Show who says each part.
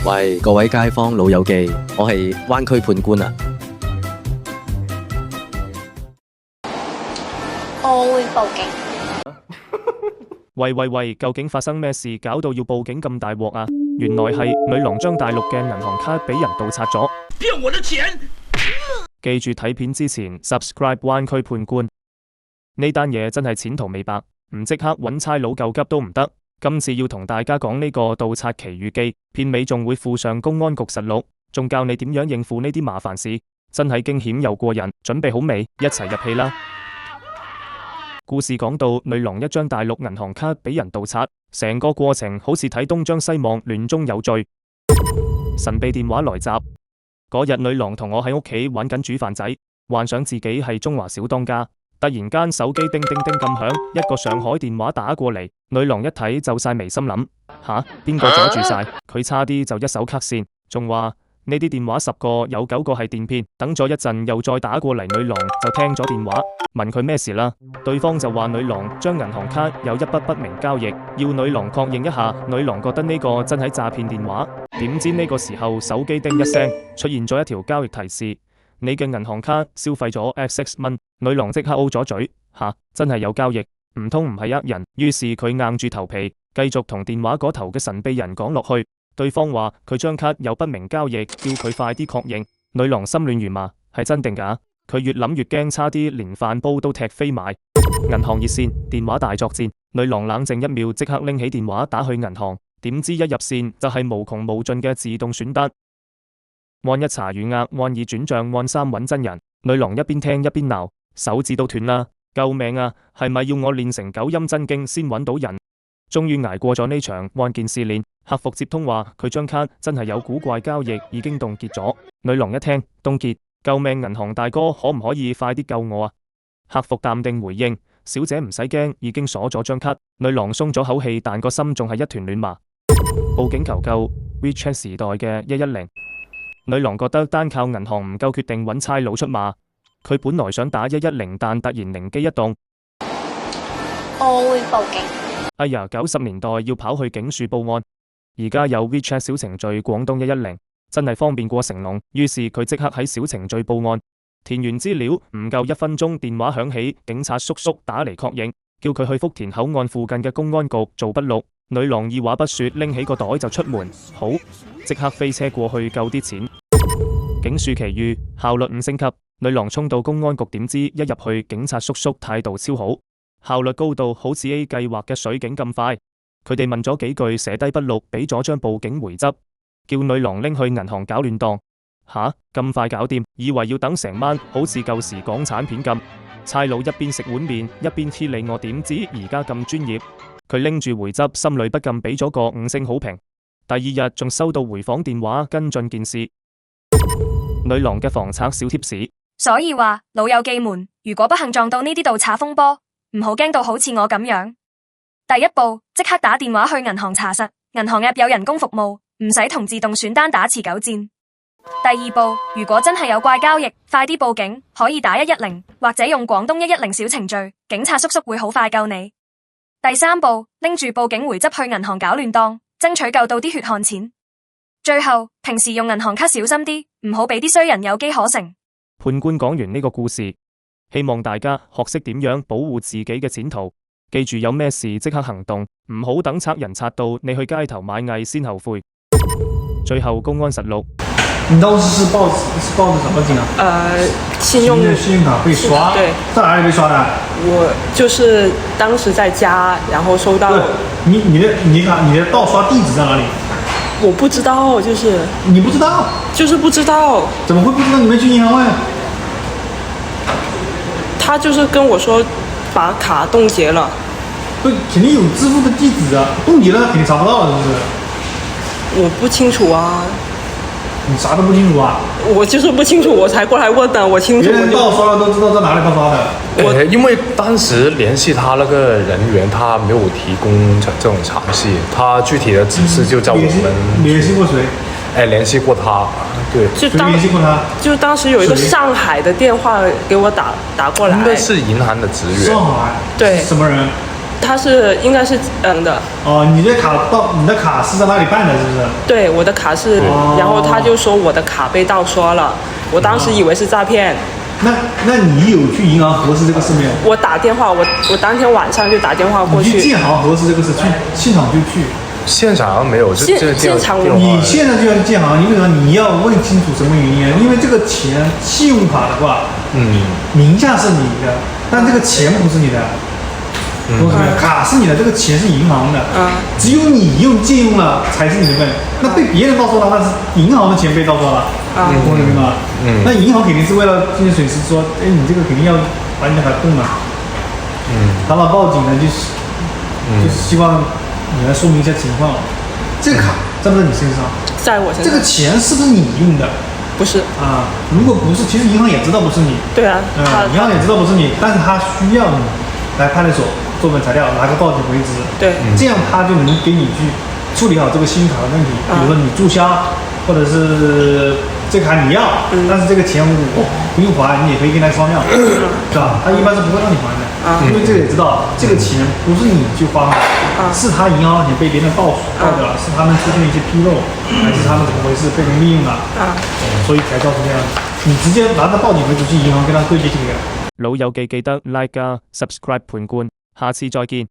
Speaker 1: 喂，各位街坊老友記，我係灣區判官啊！
Speaker 2: 我會報警。
Speaker 3: 喂，究竟發生咩事，搞到要報警咁大鑊啊？原來係女郎將大陸嘅銀行卡俾人盜刷咗，
Speaker 4: 騙我的錢！
Speaker 3: 記住睇片之前 subscribe 灣區判官。呢單嘢真係錢途未白，唔即刻揾差佬救急都唔得。今次要同大家講呢個盜刷奇遇記，片尾仲會附上公安局實錄，仲教你點樣應付呢啲麻煩事，真係驚險又過癮。準備好未？一齊入戲啦！故事講到女郎一張大陸銀行卡俾人盜刷，成個過程好似睇東張西望，亂中有序。神秘電話來襲，嗰日女郎同我喺屋企玩緊煮飯仔，幻想自己係中華小當家。突然間手機叮叮叮咁響，一個上海電話打過嚟，女郎一睇就晒眉，心諗吓，邊個阻住晒？佢差啲就一手 cut 線，仲話呢啲電話10個有9個係電騙。等咗一陣又再打過嚟，女郎就聽咗電話，問佢咩事啦。對方就話女郎將銀行卡有一筆不明交易，要女郎確認一下。女郎覺得呢個真係詐騙電話，點知呢個時候手機叮一聲，出現咗一條交易提示。你嘅銀行卡消費咗 X 蚊，女郎即刻 O 咗嘴，吓，真係有交易，唔通唔係呃人？於是佢硬住頭皮，繼續同電話嗰頭嘅神秘人講落去。對方話佢張卡有不明交易，叫佢快啲確認。女郎心亂如麻，係真定假？佢越諗越驚，差啲連飯煲都踢飛埋。銀行熱線電話大作戰，女郎冷靜1秒，即刻拎起電話打去銀行，點知一入線就係無窮無盡嘅自動選單。按1查餘額，按2轉賬，按3揾真人。女郎一邊聽一邊鬧，手指都斷啦！救命啊！係咪要我練成9陰真經先揾到人？終於捱過咗呢場案件試煉，客服接通話佢張卡真係有古怪交易，已經凍結咗。女郎一聽凍結，救命！銀行大哥可唔可以快啲救我啊？客服淡定回應：小姐唔使驚，已經鎖咗張卡。女郎鬆咗口氣，但個心仲係一團亂麻。報警求救 ，WeChat 時代嘅110。女郎覺得單靠銀行唔夠，決定揾差佬出馬。佢本來想打110，但突然靈機一動，
Speaker 2: 我會報警。
Speaker 3: 哎呀，90年代要跑去警署報案，而家有 WeChat 小程序廣東110，真係方便過成龍。於是佢即刻喺小程序報案，填完資料唔夠1分鐘，電話響起，警察叔叔打嚟確認，叫佢去福田口岸附近嘅公安局做筆錄。女郎二話不說，拎起個袋就出門，好，即刻飛車過去救啲錢。警署奇遇，效率5星級。女郎衝到公安局，點知一入去，警察叔叔態度超好，效率高到好似 A 計劃嘅水警咁快。佢哋問咗幾句，寫低筆錄，俾咗張報警回執，叫女郎拎去銀行搞亂檔。吓，咁快搞掂？以為要等成晚，好似舊時港產片咁。差佬一邊食碗麵一邊黐你我，點知而家咁專業。佢拎住回執，心裏不禁俾咗個5星好評。第二日仲收到回訪電話跟進件事。女郎嘅防賊小貼士，
Speaker 5: 所以話老友記們，如果不幸撞到呢啲盜刷風波，唔好驚到好似我咁樣。第一步，即刻打電話去銀行查實，銀行 app 有人工服務，唔使同自動選單打持久戰。第二步，如果真係有怪交易，快啲報警，可以打110，或者用廣東110小程序，警察叔叔會好快救你。第三步，拎住報警回執去銀行搞亂檔，爭取救到啲血汗錢。最後，平時用銀行卡小心啲，唔好俾啲衰人有機可乘。
Speaker 3: 判官講完呢個故事，希望大家學識點樣保護自己嘅前途。記住有咩事即刻行動，唔好等賊人賊到你去街頭買藝先後悔。最後公安實錄，
Speaker 6: 你當時是報的什麼警啊？信用卡被刷，
Speaker 7: 對，
Speaker 6: 在哪裡被刷的？
Speaker 7: 我就是當時在家，然後收到。
Speaker 6: 你的盜刷地址在哪裡？
Speaker 7: 我不知道，就是
Speaker 6: 你不知道，
Speaker 7: 就是不知道。
Speaker 6: 怎麼會不知道？你沒去銀行問？
Speaker 7: 他就是跟我說把卡凍結了。
Speaker 6: 不，肯定有支付的地址啊，凍結了肯定查不到，是不是？
Speaker 7: 我不清楚啊。
Speaker 6: 你啥都不清楚啊？
Speaker 7: 我就是不清楚，我才過來問的。我清楚。別
Speaker 6: 人盜刷了都知道在哪裡盜刷的。
Speaker 8: 因為當時聯繫他那個人員，他沒有提供這種詳細，他具體的指示就叫我們
Speaker 6: 聯繫過誰？
Speaker 8: 聯繫過他，對。
Speaker 6: 誰聯繫過他？
Speaker 7: 就當時有一個上海的電話給我打過來。
Speaker 8: 應該是銀行的職員。
Speaker 6: 上海？
Speaker 7: 對。
Speaker 6: 什麼人？
Speaker 7: 他是应该是的，
Speaker 6: 哦，你的卡是在那里办的，是不是？
Speaker 7: 对，我的卡是，然后他就说我的卡被盗刷了，我当时以为是诈骗。
Speaker 6: 那你有去银行核实这个事没有？
Speaker 7: 我打电话，我当天晚上就打电话过
Speaker 6: 你去
Speaker 7: 去。
Speaker 6: 建行核实这个事，去现场就去。
Speaker 8: 现场好像没有，
Speaker 7: 现场
Speaker 6: 你现在就要去建行，因为什么？你要问清楚什么原因啊？因为这个钱，信用卡的话，名下是你的，但这个钱不是你的。懂什么？卡是你的，这个钱是银行的。只有你借用了才是你的份。那被别人盗刷了，那是银行的钱被盗刷了。懂我意思吗？那银行肯定是为了进行损失，说，哎，你这个肯定要把你的卡冻了。他们报警呢，就是希望你来说明一下情况。这个卡在不在你身上？
Speaker 7: 在我身上。
Speaker 6: 这个钱是不是你用的？
Speaker 7: 不是
Speaker 6: 啊，如果不是，其实银行也知道不是你。
Speaker 7: 对啊，
Speaker 6: 银行也知道不是你，但是他需要你来派出所做本材料，拿个报警回执。
Speaker 7: 对，
Speaker 6: 这样他就能给你去处理好这个信用卡的问题。比如说你注销，或者是这卡你要，但是这个钱我不用还，你也可以跟他商量，是吧？他一般是不会让你还的，因为这个也知道，这个钱不是你去花的，是他银行的钱被别人盗掉了，是他们出现一些纰漏，还是他们怎么回事被人利用了，所以才造成这样。你直接拿着报警回执去银行跟他对接就可以了。
Speaker 3: 老友記記得 like 加 subscribe 盤罐，下次再見。